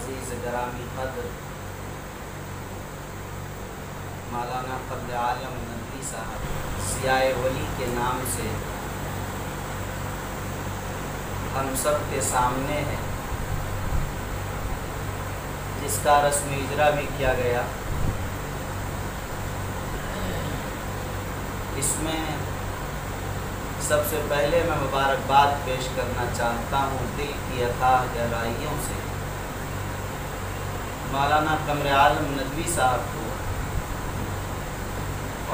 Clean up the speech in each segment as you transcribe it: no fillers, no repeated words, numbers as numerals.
عزیز گرامی قدر مولانا فضل عالم ندوی صاحب ضیاء ولی کے نام سے ہم سب کے سامنے ہے، جس کا رسم اجرا بھی کیا گیا۔ اس میں سب سے پہلے میں مبارکباد پیش کرنا چاہتا ہوں دل کی اتھاہ گہرائیوں سے مولانا قمر عالم ندوی صاحب کو،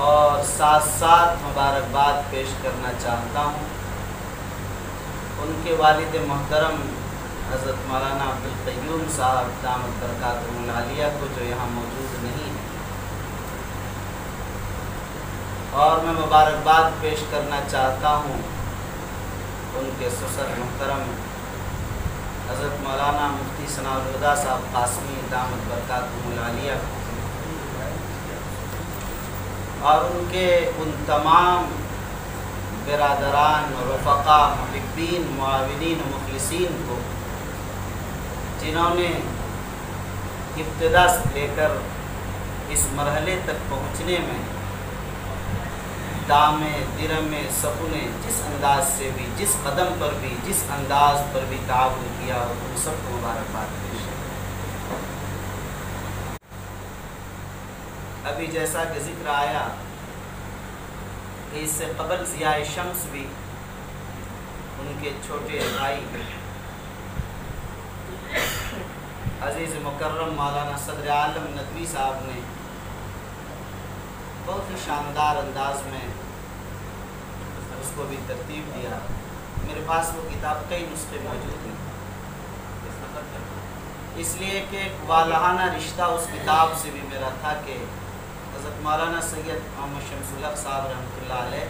اور ساتھ ساتھ مبارکباد پیش کرنا چاہتا ہوں ان کے والد محترم حضرت مولانا عبدالقیوم صاحب دامت برکاتہم العالیہ کو، جو یہاں موجود نہیں ہے، اور میں مبارکباد پیش کرنا چاہتا ہوں ان کے سسر محترم حضرت مولانا مفتی ثناء الہدیٰ صاحب قاسمی دامت برکاتہم العالیہ کو، اور ان کے ان تمام برادران، رفقا، محبین، معاونین و مخلصین کو، جنہوں نے ابتدا سے لے کر اس مرحلے تک پہنچنے میں دامے درمے سکونے جس انداز سے بھی، جس قدم پر بھی، جس انداز پر بھی تعاون کیا، اور ان سب کو مبارکباد پیش ہے۔ ابھی جیسا کہ ذکر آیا کہ اس سے قبل ضیاء شمس بھی ان کے چھوٹے بھائی عزیز مکرم مولانا صدر عالم ندوی صاحب نے بہت ہی شاندار انداز میں اس کو بھی ترتیب دیا۔ میرے پاس وہ کتاب کئی نسخے موجود ہیں، اس لیے کہ ایک والہانہ رشتہ اس کتاب سے بھی میرا تھا کہ حضرت مولانا سید محمد شمس الحق صاحب رحمۃ اللہ علیہ،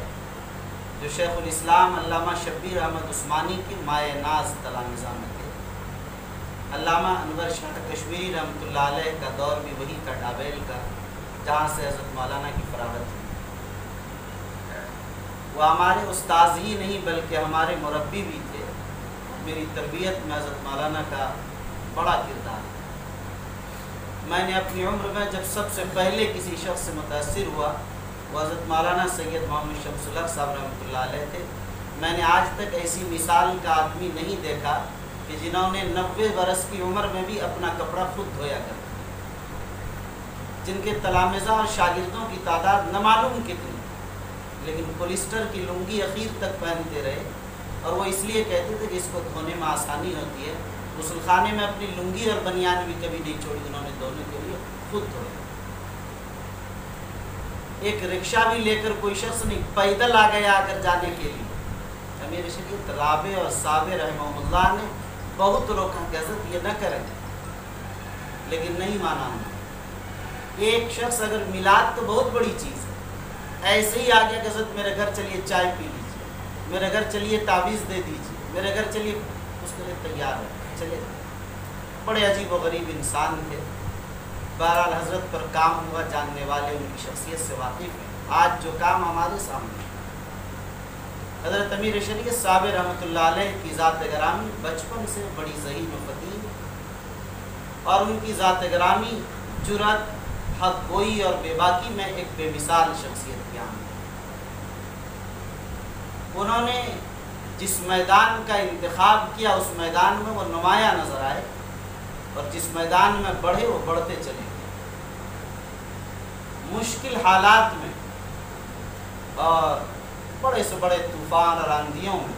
جو شیخ الاسلام علامہ شبیر احمد عثمانی کی مائع ناز تلامذہ میں تھے، علامہ انور شاہ کشمیری رحمۃ اللہ علیہ کا دور بھی وہی تھا، ڈابیل کا، جہاں سے حضرت مولانا کی فراغت ہوئی۔ وہ ہمارے استاذ ہی نہیں بلکہ ہمارے مربی بھی تھے۔ میری تربیت میں حضرت مولانا کا بڑا کردار ہے۔ میں نے اپنی عمر میں جب سب سے پہلے کسی شخص سے متاثر ہوا، وہ حضرت مولانا سید محمد شمس الحق صاحب رحمۃ اللہ علیہ تھے۔ میں نے آج تک ایسی مثال کا آدمی نہیں دیکھا کہ جنہوں نے 90 برس کی عمر میں بھی اپنا کپڑا خود دھویا کرتے، جن کے تلامذہ اور شاگردوں کی تعداد نہ معلوم کتنی، لیکن پولیسٹر کی لنگی اخیر تک پہنتے رہے، اور وہ اس لیے کہتے تھے کہ اس کو دھونے میں آسانی ہوتی ہے۔ غسل خانے میں اپنی لنگی اور بنیان بھی کبھی نہیں چھوڑی، انہوں نے دھونے کے لیے خود دھویا۔ ایک رکشہ بھی لے کر کوئی شخص نہیں، پیدل آ گیا اگر جانے کے لیے۔ امیر شریعت رابع اور صابر رحمہ اللہ نے بہت روکا کہ حضرت یہ نہ کریں، لیکن نہیں مانا ہم۔ ایک شخص اگر میلاد تو بہت بڑی چیز ہے، ایسے ہی آ گیا کہ حضرت میرے گھر چلیے چائے پی لیجیے، میرے گھر چلیے تعویذ دے دیجیے، میرے گھر چلیے، اس کے لیے تیار ہے، چلے۔ بڑے عجیب و غریب انسان تھے۔ بہرحال حضرت پر کام ہوا، جاننے والے ان کی شخصیت سے واقف ہیں۔ آج جو کام ہمارے سامنے، حضرت امیر شریعت صاحب رحمۃ اللہ علیہ کی ذات گرامی بچپن سے بڑی ذہین و فطین، اور ان کی ذات گرامی جرأت، حق گوئی اور بے باکی میں ایک بے مثال شخصیت کی آمد۔ انہوں نے جس میدان کا انتخاب کیا، اس میدان میں وہ نمایاں نظر آئے، اور جس میدان میں بڑھے وہ بڑھتے چلے گئے۔ مشکل حالات میں اور بڑے سے بڑے طوفان اور آندھیوں میں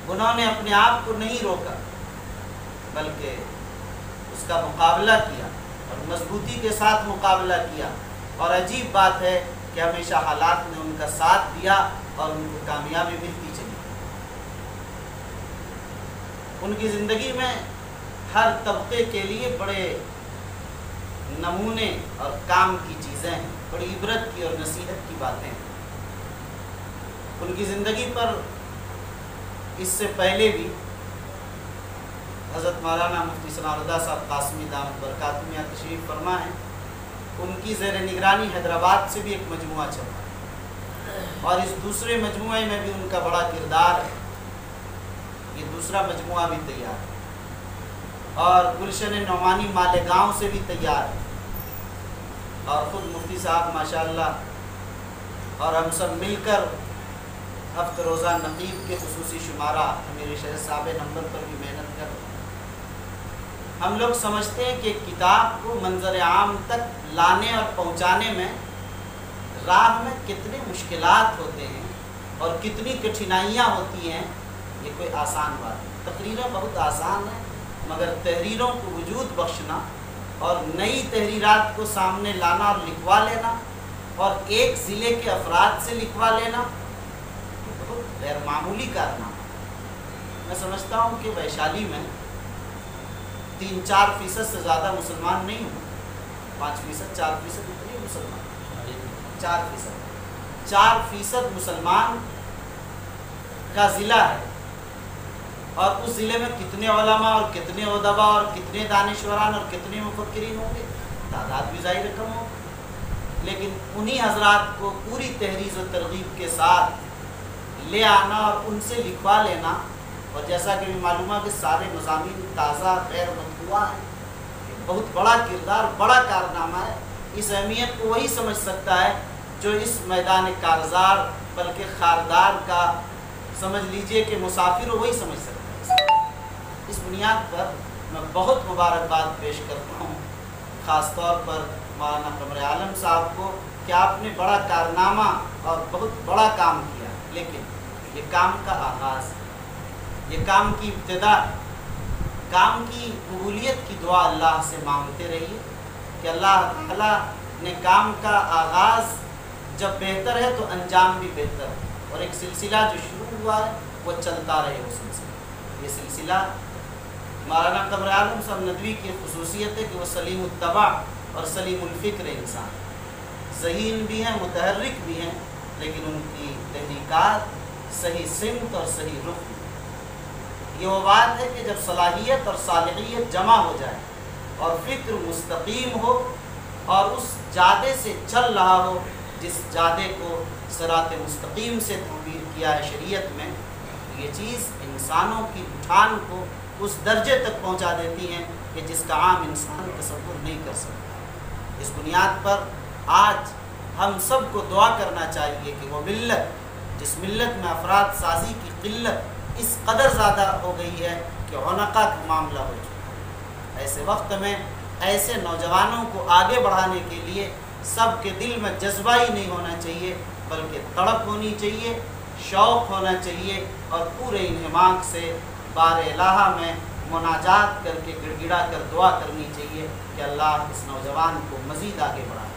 انہوں نے اپنے آپ کو نہیں روکا، بلکہ اس کا مقابلہ کیا، اور مضبوطی کے ساتھ مقابلہ کیا۔ اور عجیب بات ہے کہ ہمیشہ حالات نے ان کا ساتھ دیا اور ان کو کامیابی ملتی چلی۔ ان کی زندگی میں ہر طبقے کے لیے بڑے نمونے اور کام کی چیزیں ہیں، بڑی عبرت کی اور نصیحت کی باتیں ہیں۔ ان کی زندگی پر اس سے پہلے بھی حضرت مولانا مفتی ثناء الہدیٰ صاحب قاسمی دامت برکاتہم یہاں تشریف فرما ہے، ان کی زیر نگرانی حیدرآباد سے بھی ایک مجموعہ چلا، اور اس دوسرے مجموعے میں بھی ان کا بڑا کردار ہے۔ یہ دوسرا مجموعہ بھی تیار ہے۔ اور گلشن نعمانی مالیگاؤں سے بھی تیار ہے، اور خود مفتی صاحب ماشاءاللہ اور ہم سب مل کر ہفتہ روزہ نقیب کے خصوصی شمارہ امیر شہر صاحب نمبر پر بھی محنت کر رہے ہیں۔ ہم لوگ سمجھتے ہیں کہ کتاب کو منظر عام تک لانے اور پہنچانے میں راہ میں کتنے مشکلات ہوتے ہیں اور کتنی کٹھنائیاں ہوتی ہیں، یہ کوئی آسان بات نہیں۔ تقریریں بہت آسان ہیں، مگر تحریروں کو وجود بخشنا اور نئی تحریرات کو سامنے لانا اور لکھوا لینا اور ایک ضلع کے افراد سے لکھوا لینا یہ بہت غیر معمولی کارنامہ ہے۔ میں سمجھتا ہوں کہ ویشالی میں 3-4% سے زیادہ مسلمان نہیں ہوں، 5%، 4% اتنے مسلمان، 4% مسلمان کا ضلع ہے، اور اس ضلع میں کتنے علماء اور کتنے ادباء اور کتنے دانشوران اور کتنے مفکرین ہوں گے، تعداد بھی ظاہر رقم ہو، لیکن انہی حضرات کو پوری تحریض و ترغیب کے ساتھ لے آنا اور ان سے لکھوا لینا، اور جیسا کہ بھی معلوم ہے کہ سارے مضامین تازہ غیر مطبوعہ ہیں، یہ بہت بڑا کردار، بڑا کارنامہ ہے۔ اس اہمیت کو وہی سمجھ سکتا ہے جو اس میدان کارزار بلکہ خاردار کا سمجھ لیجئے کہ مسافر ہو، وہی سمجھ سکتا ہے۔ اس بنیاد پر میں بہت مبارکباد پیش کرتا ہوں خاص طور پر مولانا قمر عالم صاحب کو کہ آپ نے بڑا کارنامہ اور بہت بڑا کام کیا، لیکن یہ کام کا آغاز، یہ کام کی ابتدا، کام کی قبولیت کی دعا اللہ سے مانگتے رہیے کہ اللہ تعالیٰ نے کام کا آغاز جب بہتر ہے تو انجام بھی بہتر ہے، اور ایک سلسلہ جو شروع ہوا ہے وہ چلتا رہے وہ سلسلہ۔ یہ سلسلہ مولانا قمر عالم صاحب ندوی کی خصوصیت ہے کہ وہ سلیم الطبع اور سلیم الفکر انسان، ذہین بھی ہیں، متحرک بھی ہیں، لیکن ان کی تحریکات صحیح سمت اور صحیح رخ میں۔ یہ وہ بات ہے کہ جب صلاحیت اور صالحیت جمع ہو جائے اور فکر مستقیم ہو اور اس جادے سے چل رہا ہو جس جادے کو صراط مستقیم سے تعبیر کیا ہے شریعت میں، یہ چیز انسانوں کی اٹھان کو اس درجے تک پہنچا دیتی ہیں کہ جس کا عام انسان تصور نہیں کر سکتا۔ اس بنیاد پر آج ہم سب کو دعا کرنا چاہیے کہ وہ ملت جس ملت میں افراد سازی کی قلت اس قدر زیادہ ہو گئی ہے کہ عنقہ کا معاملہ ہو چکا ہے، ایسے وقت میں ایسے نوجوانوں کو آگے بڑھانے کے لیے سب کے دل میں جذبہ ہی نہیں ہونا چاہیے، بلکہ تڑپ ہونی چاہیے، شوق ہونا چاہیے، اور پورے انہماک سے بار الہ میں مناجات کر کے گڑ گڑا کر دعا کرنی چاہیے کہ اللہ اس نوجوان کو مزید آگے بڑھائے۔